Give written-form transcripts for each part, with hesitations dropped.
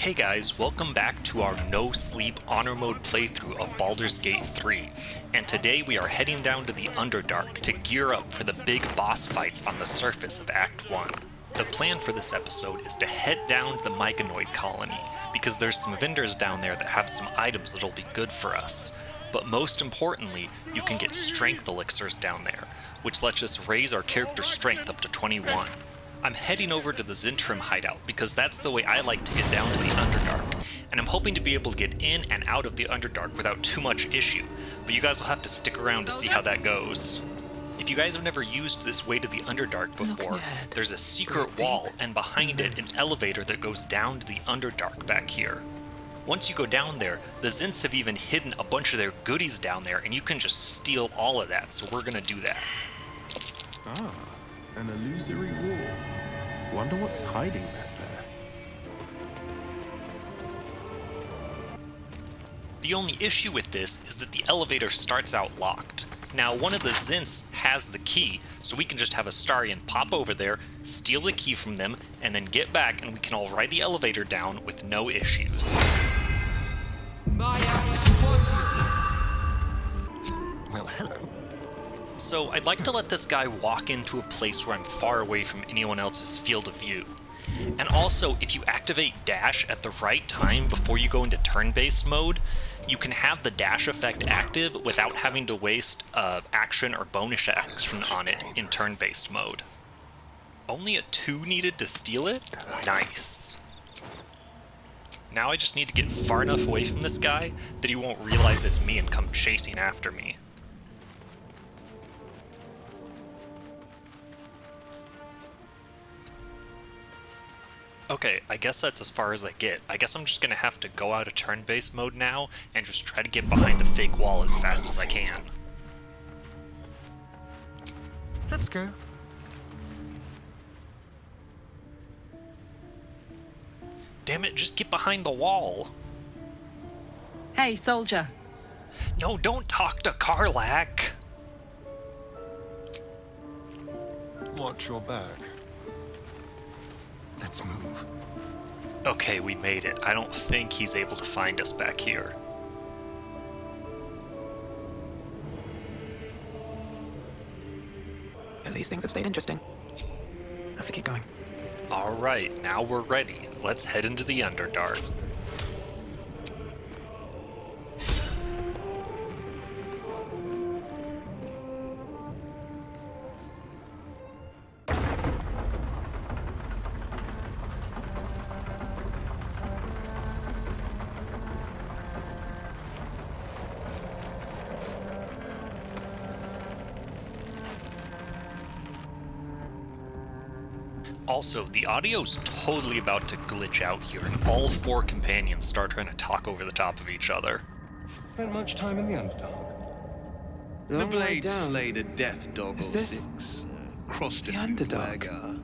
Hey guys, welcome back to our no sleep honor mode playthrough of Baldur's Gate 3, and today we are heading down to the Underdark to gear up for the big boss fights on the surface of Act 1. The plan for this episode is to head down to the Mygonoid colony, because there's some vendors down there that have some items that'll be good for us. But most importantly, you can get strength elixirs down there, which lets us raise our character's strength up to 21. I'm heading over to the Zintrim hideout because that's the way I like to get down to the Underdark, and I'm hoping to be able to get in and out of the Underdark without too much issue, but you guys will have to stick around to see how that goes. If you guys have never used this way to the Underdark before, there's a secret wall, and behind it an elevator that goes down to the Underdark back here. Once you go down there, the Zints have even hidden a bunch of their goodies down there, and you can just steal all of that, so we're gonna do that. Ah, an illusory wall. Wonder what's hiding back there. The only issue with this is that the elevator starts out locked. Now, one of the Zints has the key, so we can just have Astarion pop over there, steal the key from them, and then get back and we can all ride the elevator down with no issues. Well, hello. So I'd like to let this guy walk into a place where I'm far away from anyone else's field of view. And also, if you activate dash at the right time before you go into turn-based mode, you can have the dash effect active without having to waste action or bonus action on it in turn-based mode. Only a 2 needed to steal it? Nice. Now I just need to get far enough away from this guy that he won't realize it's me and come chasing after me. Okay, I guess that's as far as I get. I guess I'm just gonna have to go out of turn-based mode now and just try to get behind the fake wall as fast as I can. Let's go. Damn it, just get behind the wall. Hey, soldier. No, don't talk to Karlach. Watch your back. Let's move. Okay, we made it. I don't think he's able to find us back here. At least things have stayed interesting. Have to keep going. Alright, now we're ready. Let's head into the Underdark. Also, the audio's totally about to glitch out here, and all 4 companions start trying to talk over the top of each other. Spent much time in the Underdark. The blade slayed a death dog or Is this 6. Crossed the a Underdark? dagger.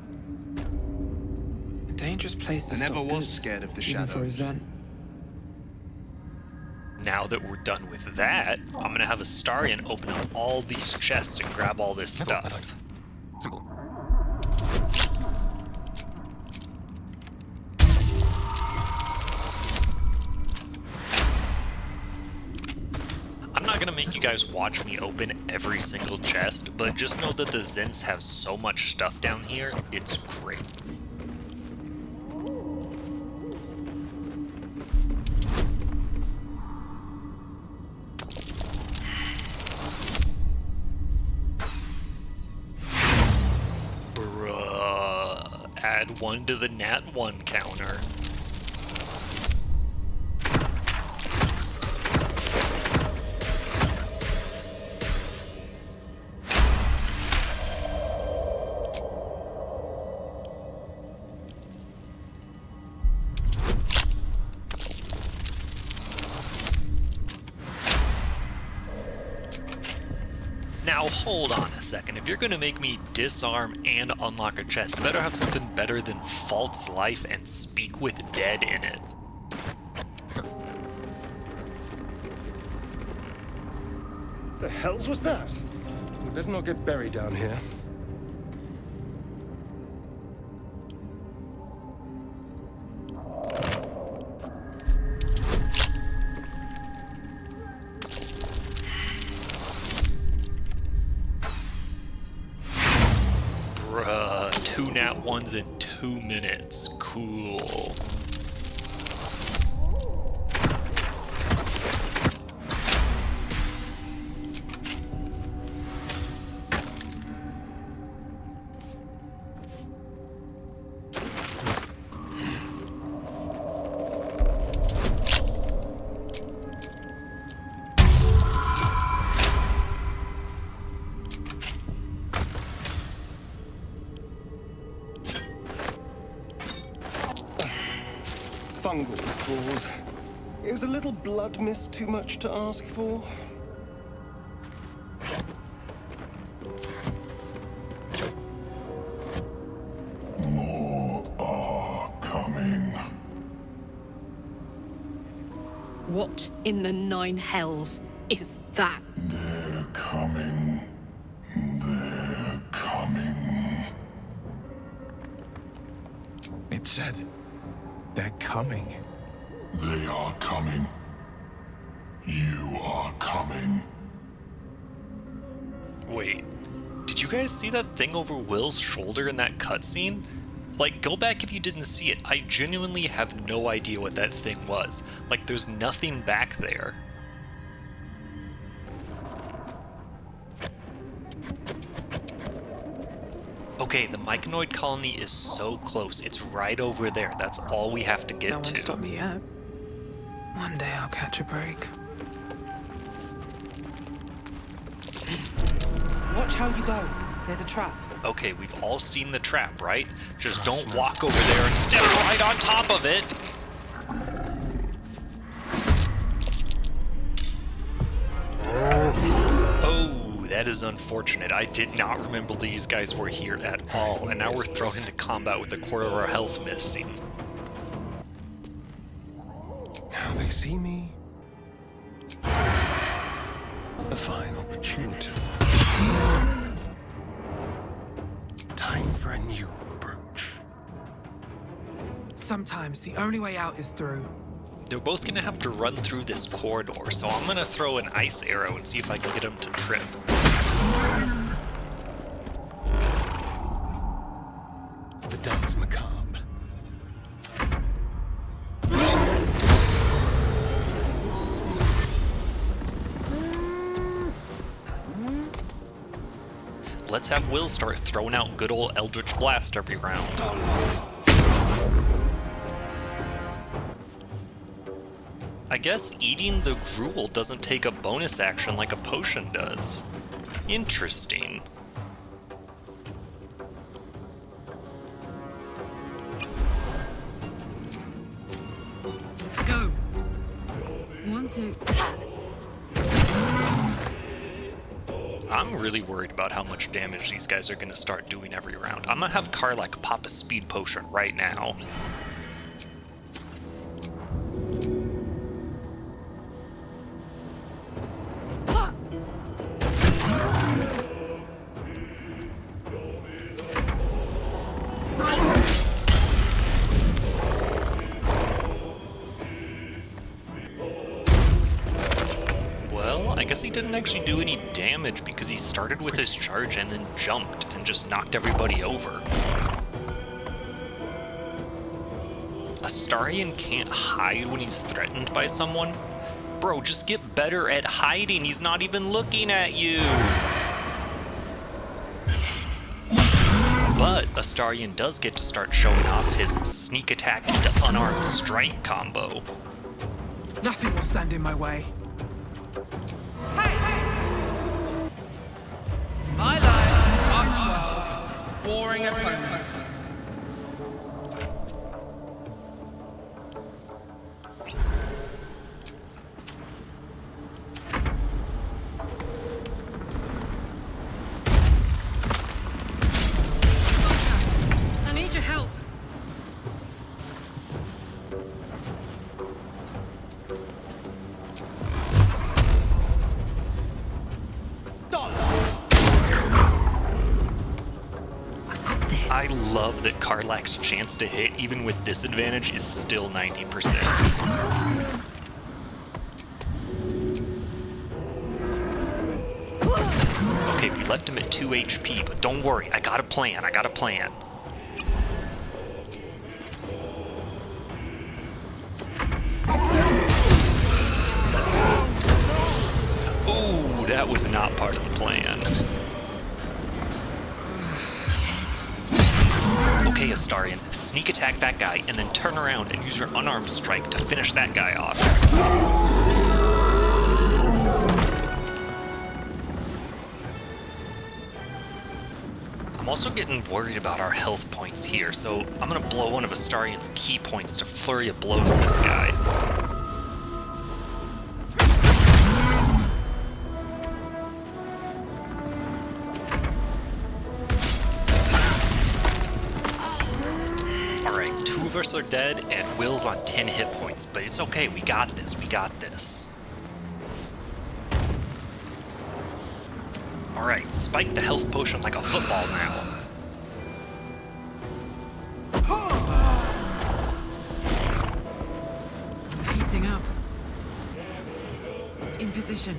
A dangerous place to I never stop was goods, scared of the even for a shadows. Zen. Now that we're done with that, I'm gonna have Astarion open up all these chests and grab all this stuff. Simple. I'm not gonna make you guys watch me open every single chest, but just know that the Zins have so much stuff down here, it's great. Bruh, add 1 to the nat 1 counter. Now hold on a second, if you're gonna make me disarm and unlock a chest, you better have something better than False Life and Speak with Dead in it. The hells was that? We better not get buried down here. nat ones in 2 minutes. Cool. Fungal spores. Is a little blood mist too much to ask for? More are coming. What in the 9 hells is that? They're coming. They're coming. It said, they're coming. They are coming. You are coming. Wait, did you guys see that thing over Will's shoulder in that cutscene? Like, go back if you didn't see it. I genuinely have no idea what that thing was. Like, there's nothing back there. Okay, the Myconoid colony is so close. It's right over there. That's all we have to get No to. one stopped me yet. One day I'll catch a break. Watch how you go. There's a trap. Okay, we've all seen the trap, right? Just don't walk over there and step right on top of it. Oh, that is unfortunate. I did not remember these guys were here at all, and now we're thrown into combat with a quarter of our health missing. Now they see me. A fine opportunity. Time for a new approach. Sometimes the only way out is through. They're both gonna have to run through this corridor, so I'm gonna throw an ice arrow and see if I can get them to trip. The dance macabre. Let's have Will start throwing out good old Eldritch Blast every round. I guess eating the gruel doesn't take a bonus action like a potion does. Interesting. Let's go. 1, 2. I'm really worried about how much damage these guys are going to start doing every round. I'm going to have Karlach pop a speed potion right now. I guess he didn't actually do any damage because he started with his charge and then jumped and just knocked everybody over. Astarion can't hide when he's threatened by someone? Bro, just get better at hiding. He's not even looking at you. But Astarion does get to start showing off his sneak attack into unarmed strike combo. Nothing will stand in my way. My life, Mark 12, warring opponent. I need your help. I love that Karlach's chance to hit, even with disadvantage, is still 90%. Okay, we left him at 2 HP, but don't worry, I got a plan, was not part of the plan. Okay, Astarion, sneak attack that guy and then turn around and use your unarmed strike to finish that guy off. I'm also getting worried about our health points here, so I'm gonna blow one of Astarion's key points to flurry of blows this guy. Alright, 2 of us are dead and Will's on 10 hit points, but it's okay, we got this, we got this. Alright, spike the health potion like a football now. Heating up. In position.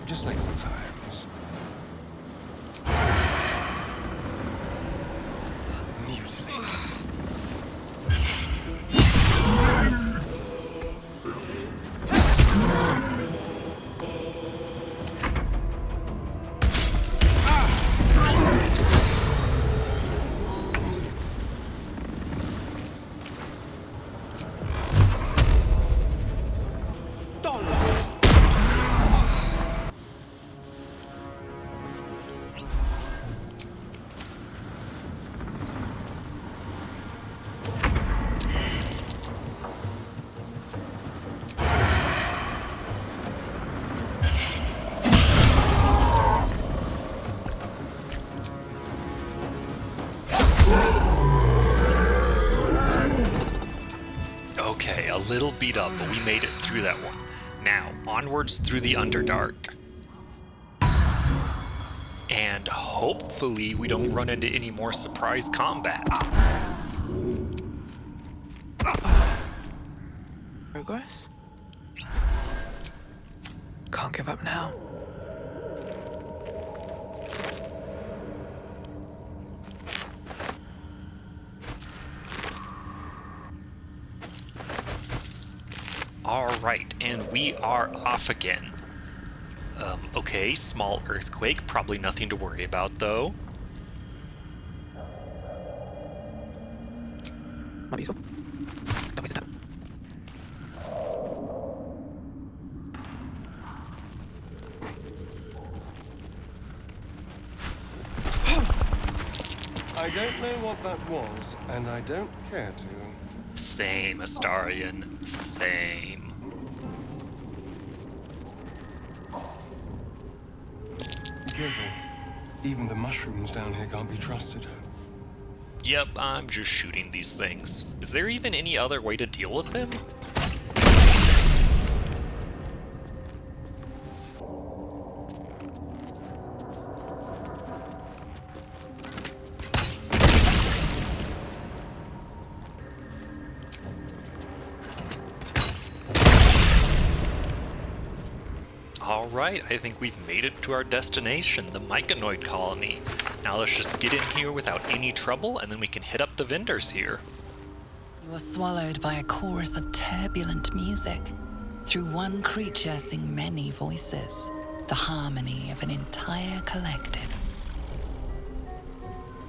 Just like old times. Music. Okay, a little beat up, but we made it through that one. Now, onwards through the Underdark. And hopefully we don't run into any more surprise combat. Progress? Can't give up now. Alright, and we are off again. Okay, small earthquake, probably nothing to worry about though. Might be useful. Don't waste it. I don't know what that was, and I don't care to. Same, Astarion. Same. Be careful. Even the mushrooms down here can't be trusted. Yep, I'm just shooting these things. Is there even any other way to deal with them? Alright, I think we've made it to our destination, the Myconoid colony. Now let's just get in here without any trouble, and then we can hit up the vendors here. You are swallowed by a chorus of turbulent music. Through one creature sing many voices, the harmony of an entire collective.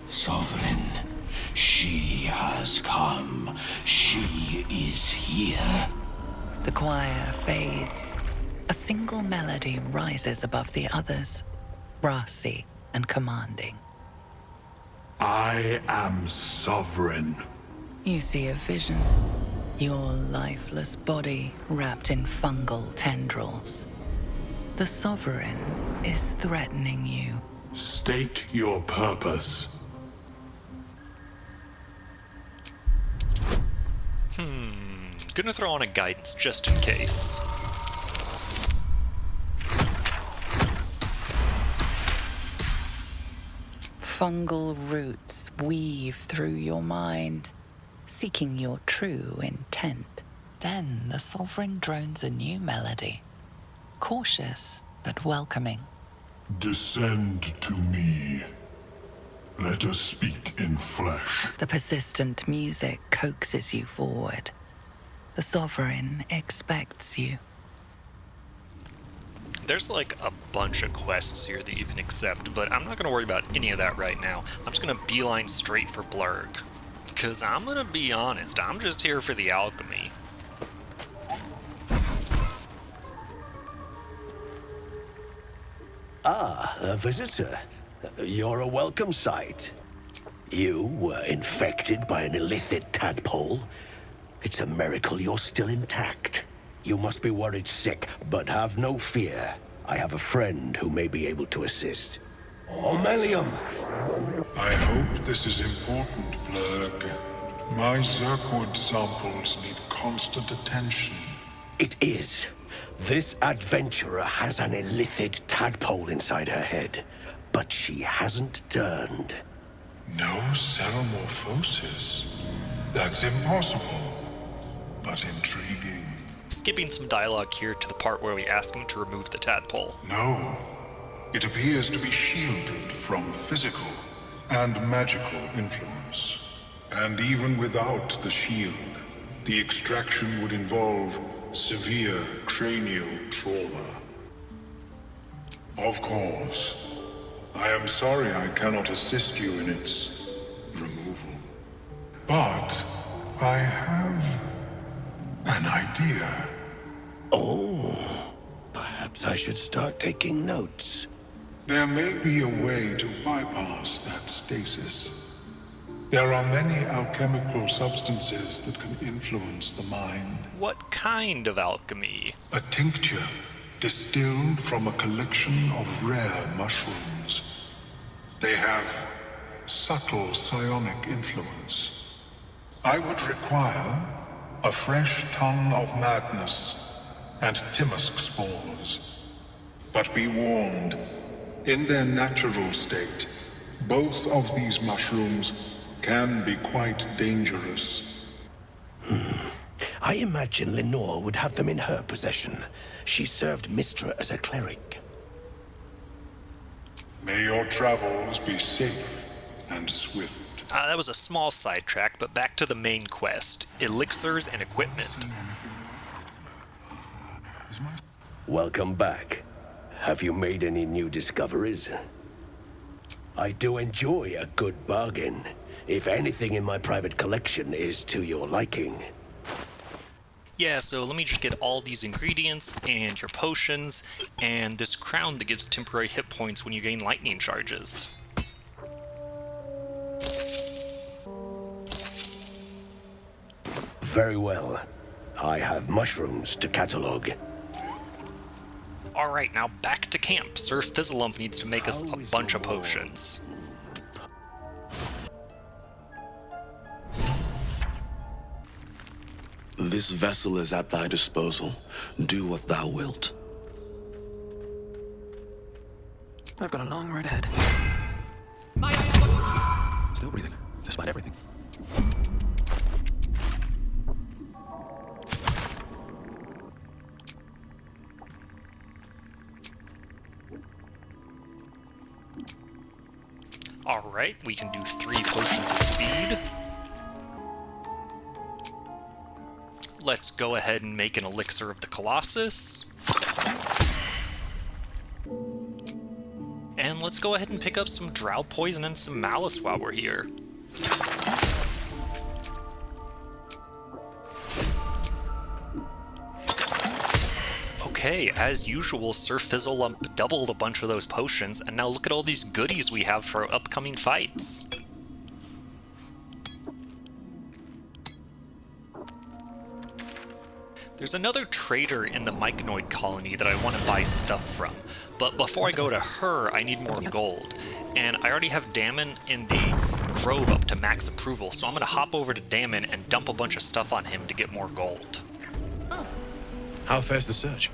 Sovereign, she has come. She is here. The choir fades. A single melody rises above the others, brassy and commanding. I am sovereign. You see a vision. Your lifeless body wrapped in fungal tendrils. The Sovereign is threatening you. State your purpose. Gonna throw on a guidance just in case. Fungal roots weave through your mind, seeking your true intent. Then the Sovereign drones a new melody, cautious but welcoming. Descend to me. Let us speak in flesh. The persistent music coaxes you forward. The Sovereign expects you. There's like a bunch of quests here that you can accept, but I'm not going to worry about any of that right now. I'm just going to beeline straight for Blurg. Because I'm going to be honest, I'm just here for the alchemy. Ah, a visitor. You're a welcome sight. You were infected by an illithid tadpole? It's a miracle you're still intact. You must be worried sick, but have no fear. I have a friend who may be able to assist. Omelium! I hope this is important, Blurg. My Zirkwood samples need constant attention. It is. This adventurer has an illithid tadpole inside her head, but she hasn't turned. No ceremorphosis. That's impossible, but intriguing. Skipping some dialogue here to the part where we ask him to remove the tadpole. No. It appears to be shielded from physical and magical influence. And even without the shield, the extraction would involve severe cranial trauma. Of course. I am sorry I cannot assist you in its removal. But I have an idea. Oh, perhaps I should start taking notes. There may be a way to bypass that stasis. There are many alchemical substances that can influence the mind. What kind of alchemy? A tincture distilled from a collection of rare mushrooms. They have subtle psionic influence. I would require a fresh tongue of madness and Timusk spores. But be warned, in their natural state, both of these mushrooms can be quite dangerous. I imagine Lenore would have them in her possession. She served Mistra as a cleric. May your travels be safe and swift. That was a small sidetrack, but back to the main quest. Elixirs and equipment. Welcome back. Have you made any new discoveries? I do enjoy a good bargain, if anything in my private collection is to your liking. Yeah, so let me just get all these ingredients and your potions and this crown that gives temporary hit points when you gain lightning charges. Very well. I have mushrooms to catalog. Alright, now back to camp. Sir Fizzlelump needs to make us a bunch of potions. This vessel is at thy disposal. Do what thou wilt. I've got a long road ahead. Still breathing, despite everything. Alright, we can do 3 potions of speed. Let's go ahead and make an elixir of the Colossus. And let's go ahead and pick up some drow poison and some malice while we're here. Okay, as usual, Sir Fizzlelump doubled a bunch of those potions, and now look at all these goodies we have for upcoming fights. There's another trader in the Myconoid colony that I want to buy stuff from, but before I go to her, I need more gold. And I already have Damon in the Grove up to max approval, so I'm going to hop over to Damon and dump a bunch of stuff on him to get more gold. How fares the search?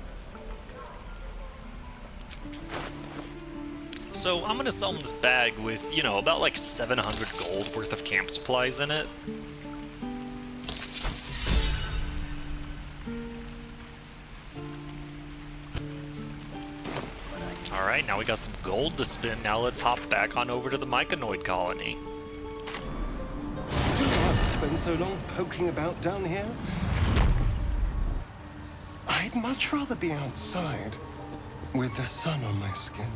So I'm going to sell him this bag with, about like 700 gold worth of camp supplies in it. Alright, now we got some gold to spin. Now let's hop back on over to the Myconoid colony. Do you have to spend so long poking about down here? I'd much rather be outside, with the sun on my skin.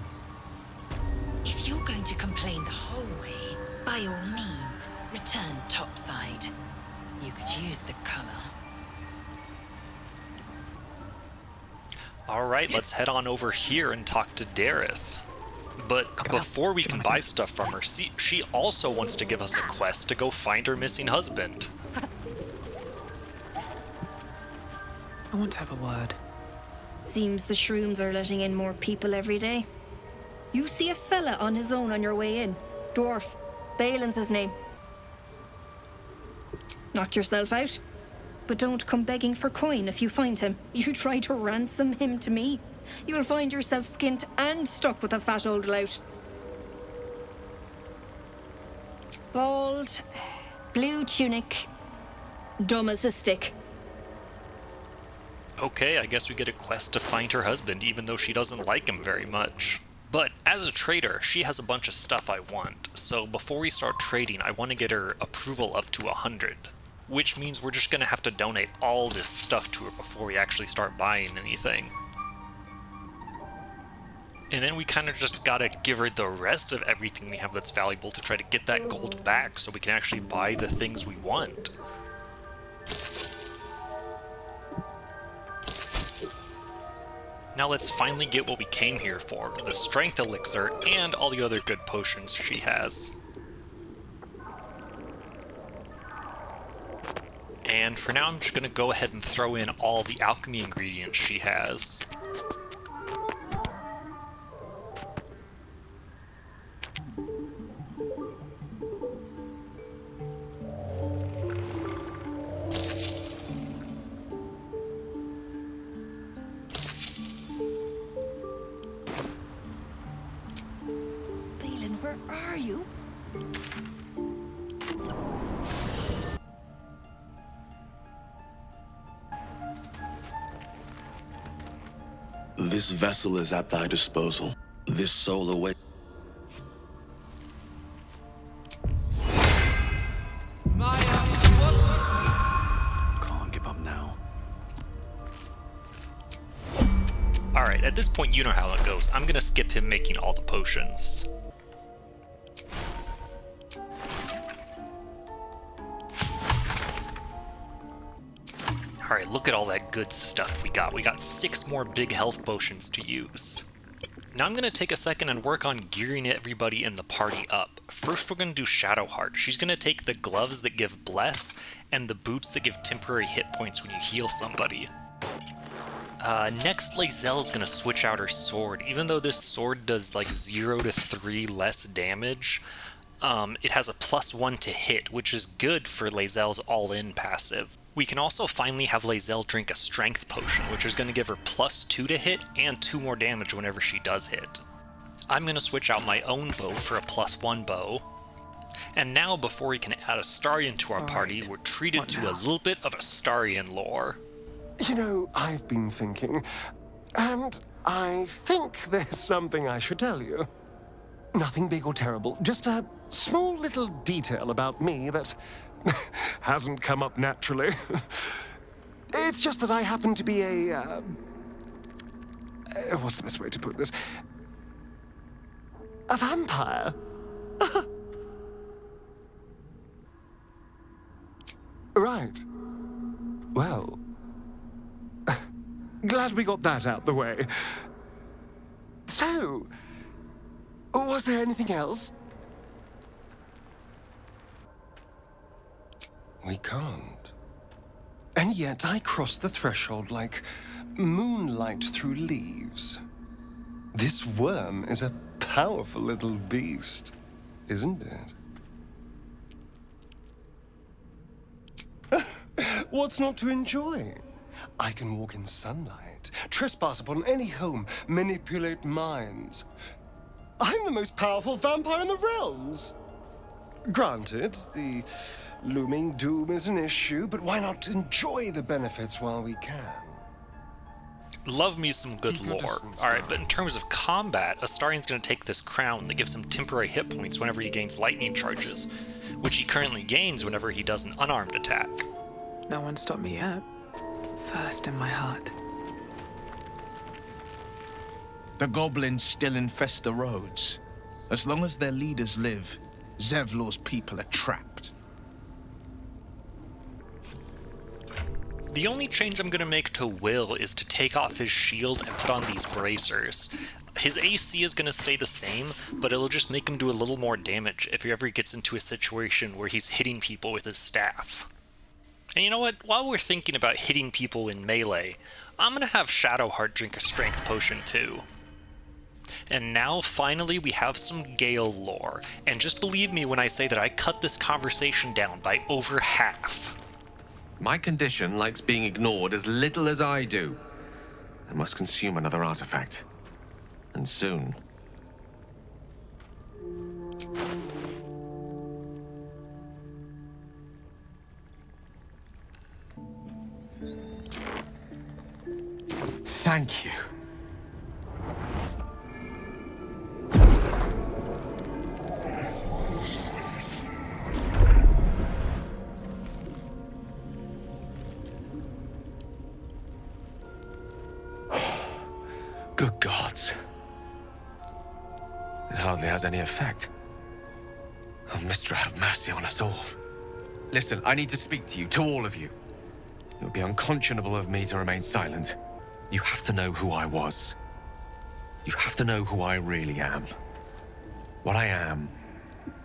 If you're going to complain the whole way, by all means, return topside. You could use the color. Alright, let's head on over here and talk to Dareth. But before we can buy stuff from her, she also wants to give us a quest to go find her missing husband. I want to have a word. Seems the shrooms are letting in more people every day. You see a fella on his own on your way in. Dwarf. Balin's his name. Knock yourself out. But don't come begging for coin if you find him. You try to ransom him to me, you'll find yourself skint and stuck with a fat old lout. Bald, blue tunic, dumb as a stick. Okay, I guess we get a quest to find her husband, even though she doesn't like him very much. But as a trader, she has a bunch of stuff I want, so before we start trading, I want to get her approval up to 100. Which means we're just gonna have to donate all this stuff to her before we actually start buying anything. And then we kind of just gotta give her the rest of everything we have that's valuable to try to get that gold back so we can actually buy the things we want. Now let's finally get what we came here for, the strength elixir and all the other good potions she has. And for now, I'm just going to go ahead and throw in all the alchemy ingredients she has. Balin, where are you? This vessel is at thy disposal. This soul away. Can't give up now. Alright, at this point you know how it goes. I'm gonna skip him making all the potions. Alright, look at all that good stuff we got. We got 6 more big health potions to use. Now I'm going to take a second and work on gearing everybody in the party up. First we're going to do Shadowheart. She's going to take the gloves that give Bless and the boots that give temporary hit points when you heal somebody. Next, Lae'zel is going to switch out her sword. Even though this sword does like 0 to 3 less damage, it has a +1 to hit, which is good for Lae'zel's all-in passive. We can also finally have Lae'zel drink a strength potion, which is going to give her +2 to hit and 2 more damage whenever she does hit. I'm going to switch out my own bow for a +1 bow. And now, before we can add Astarion to our party, we're treated to a little bit of Astarion lore. You know, I've been thinking, and I think there's something I should tell you. Nothing big or terrible, just a small little detail about me that hasn't come up naturally. It's just that I happen to be a, what's the best way to put this? A vampire. Right. Well, glad we got that out the way. So, was there anything else? We can't. And yet I crossed the threshold like moonlight through leaves. This worm is a powerful little beast, isn't it? What's not to enjoy? I can walk in sunlight, trespass upon any home, manipulate minds. I'm the most powerful vampire in the realms. Granted, the looming doom is an issue, but why not enjoy the benefits while we can? Love me some good lore. Alright, but in terms of combat, Astarian's going to take this crown that gives him temporary hit points whenever he gains lightning charges, which he currently gains whenever he does an unarmed attack. No one stopped me yet. First in my heart. The goblins still infest the roads. As long as their leaders live, Zevlor's people are trapped. The only change I'm going to make to Will is to take off his shield and put on these bracers. His AC is going to stay the same, but it'll just make him do a little more damage if he ever gets into a situation where he's hitting people with his staff. And you know what? While we're thinking about hitting people in melee, I'm going to have Shadowheart drink a strength potion too. And now, finally, we have some Gale lore, and just believe me when I say that I cut this conversation down by over half. My condition likes being ignored as little as I do. I must consume another artifact. And soon. Thank you. Good gods. It hardly has any effect. Oh, Mistra, have mercy on us all. Listen, I need to speak to you, to all of you. It would be unconscionable of me to remain silent. You have to know who I was. You have to know who I really am. What I am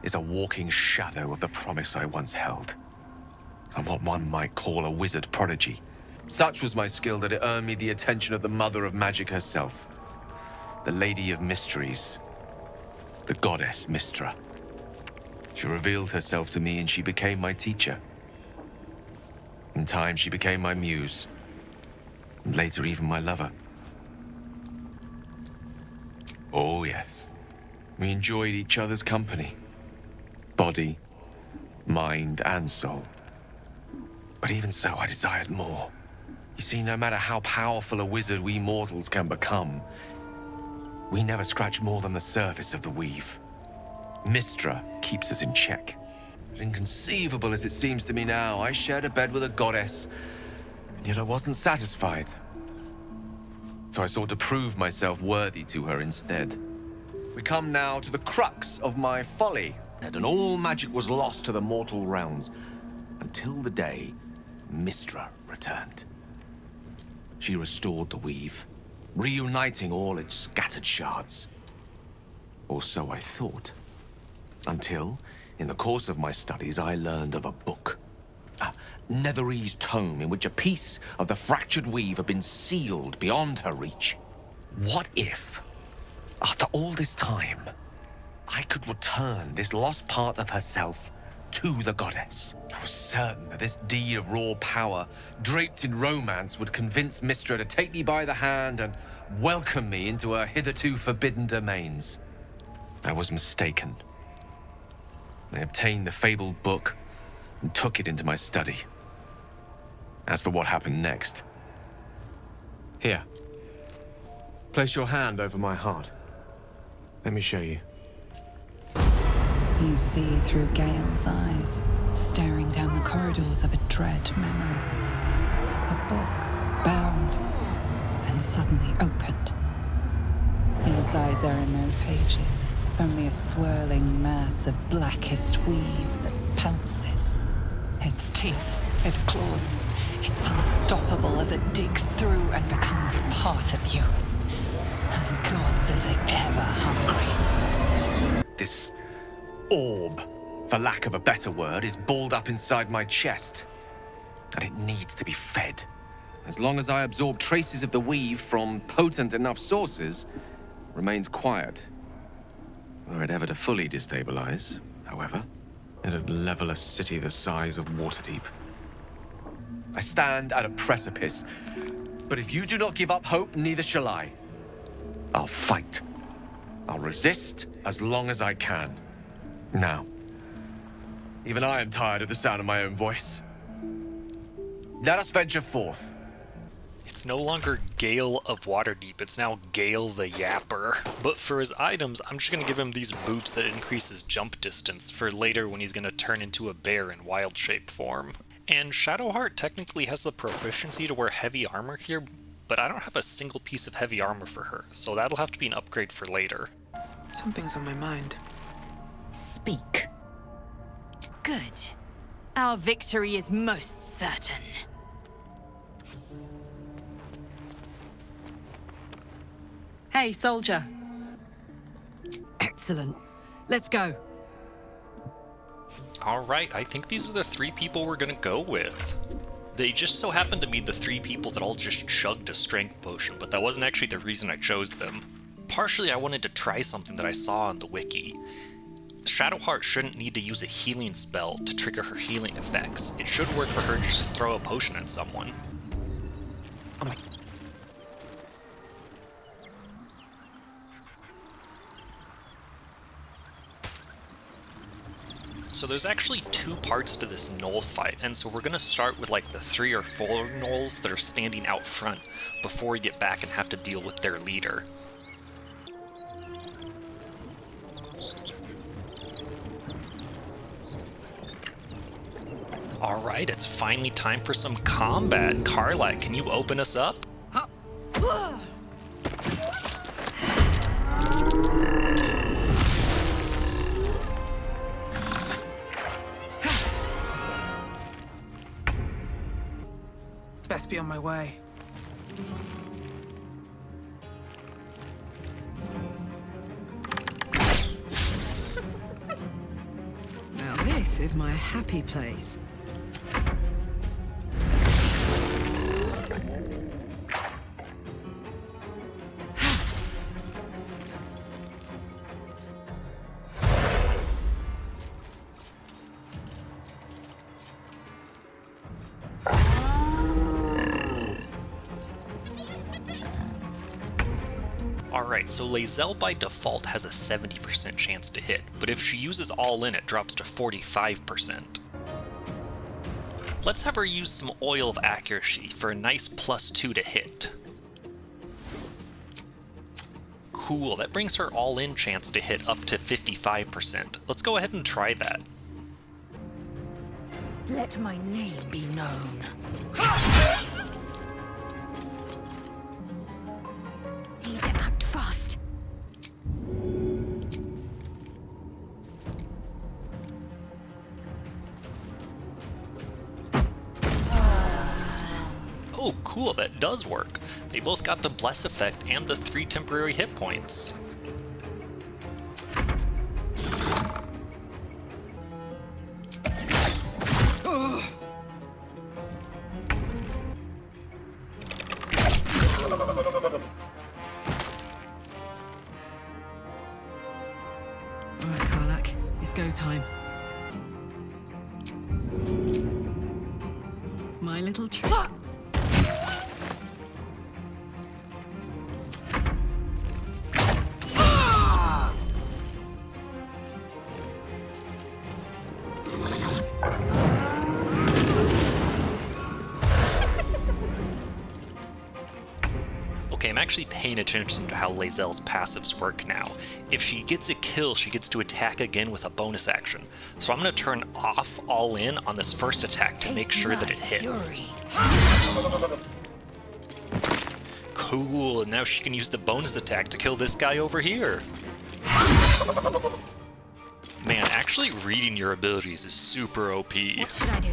is a walking shadow of the promise I once held. I'm what one might call a wizard prodigy. Such was my skill that it earned me the attention of the mother of magic herself. The Lady of Mysteries. The goddess Mistra. She revealed herself to me and she became my teacher. In time, she became my muse. And later, even my lover. Oh, yes. We enjoyed each other's company. Body, mind, and soul. But even so, I desired more. You see, no matter how powerful a wizard we mortals can become, we never scratch more than the surface of the weave. Mistra keeps us in check. But inconceivable as it seems to me now, I shared a bed with a goddess, and yet I wasn't satisfied. So I sought to prove myself worthy to her instead. We come now to the crux of my folly, and all magic was lost to the mortal realms, until the day Mistra returned. She restored the weave, reuniting all its scattered shards. Or so I thought. Until, in the course of my studies, I learned of a book. A Netherese tome in which a piece of the fractured weave had been sealed beyond her reach. What if, after all this time, I could return this lost part of herself to the goddess? I was certain that this deed of raw power, draped in romance, would convince Mistra to take me by the hand and welcome me into her hitherto forbidden domains. I was mistaken. I obtained the fabled book and took it into my study. As for what happened next... Here. Place your hand over my heart. Let me show you. You see through Gale's eyes, staring down the corridors of a dread memory. A book, bound, and suddenly opened. Inside there are no pages, only a swirling mass of blackest weave that pounces. Its teeth, its claws, it's unstoppable as it digs through and becomes part of you. And gods, is it ever hungry. This orb, for lack of a better word, is balled up inside my chest. And it needs to be fed. As long as I absorb traces of the weave from potent enough sources, remains quiet. Were it ever to fully destabilize, however, it'd level a city the size of Waterdeep. I stand at a precipice, but if you do not give up hope, neither shall I. I'll fight. I'll resist as long as I can. Now, even I am tired of the sound of my own voice. Let us venture forth. It's no longer Gale of Waterdeep, it's now Gale the Yapper. But for his items, I'm just gonna give him these boots that increase his jump distance for later when he's gonna turn into a bear in wild shape form. And Shadowheart technically has the proficiency to wear heavy armor here, but I don't have a single piece of heavy armor for her, so that'll have to be an upgrade for later. Something's on my mind. Speak. Good. Our victory is most certain. Hey, soldier. Excellent. Let's go. Alright, I think these are the 3 people we're gonna go with. They just so happen to be the 3 people that all just chugged a strength potion, but that wasn't actually the reason I chose them. Partially, I wanted to try something that I saw on the wiki. Shadowheart shouldn't need to use a healing spell to trigger her healing effects. It should work for her just to throw a potion at someone. Oh my... So there's actually 2 parts to this gnoll fight, and so we're gonna start with like the 3 or 4 gnolls that are standing out front before we get back and have to deal with their leader. Alright, it's finally time for some combat. Carlat, can you open us up? Best be on my way. Now this is my happy place. Alright, so Lae'zel by default has a 70% chance to hit, but if she uses all in, it drops to 45%. Let's have her use some Oil of Accuracy for a nice +2 to hit. Cool, that brings her all-in chance to hit up to 55%. Let's go ahead and try that. Let my name be known. Need to act fast. Oh, cool, that does work. They both got the Bless effect and the 3 temporary hit points. Alright, Karlak, it's go time. My little trick. Okay, I'm actually paying attention to how Lae'zel's passives work now. If she gets a kill, she gets to attack again with a bonus action. So I'm going to turn off all in on this first attack to make sure that it hits. Cool, and now she can use the bonus attack to kill this guy over here. Man, actually reading your abilities is super OP. What should I do?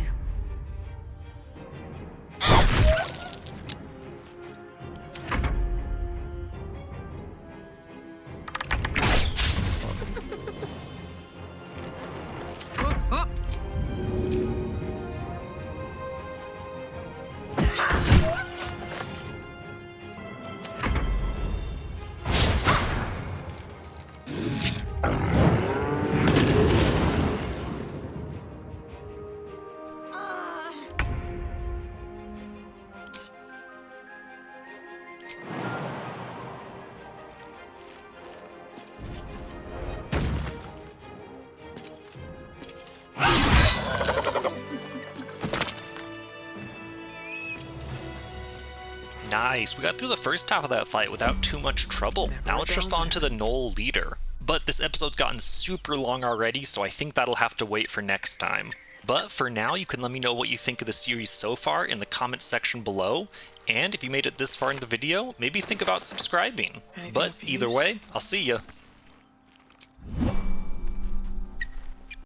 Nice, we got through the first half of that fight without too much trouble. Now it's just on to the Knoll leader. But this episode's gotten super long already, so I think that'll have to wait for next time. But for now, you can let me know what you think of the series so far in the comments section below, and if you made it this far in the video, maybe think about subscribing. But either way, I'll see ya.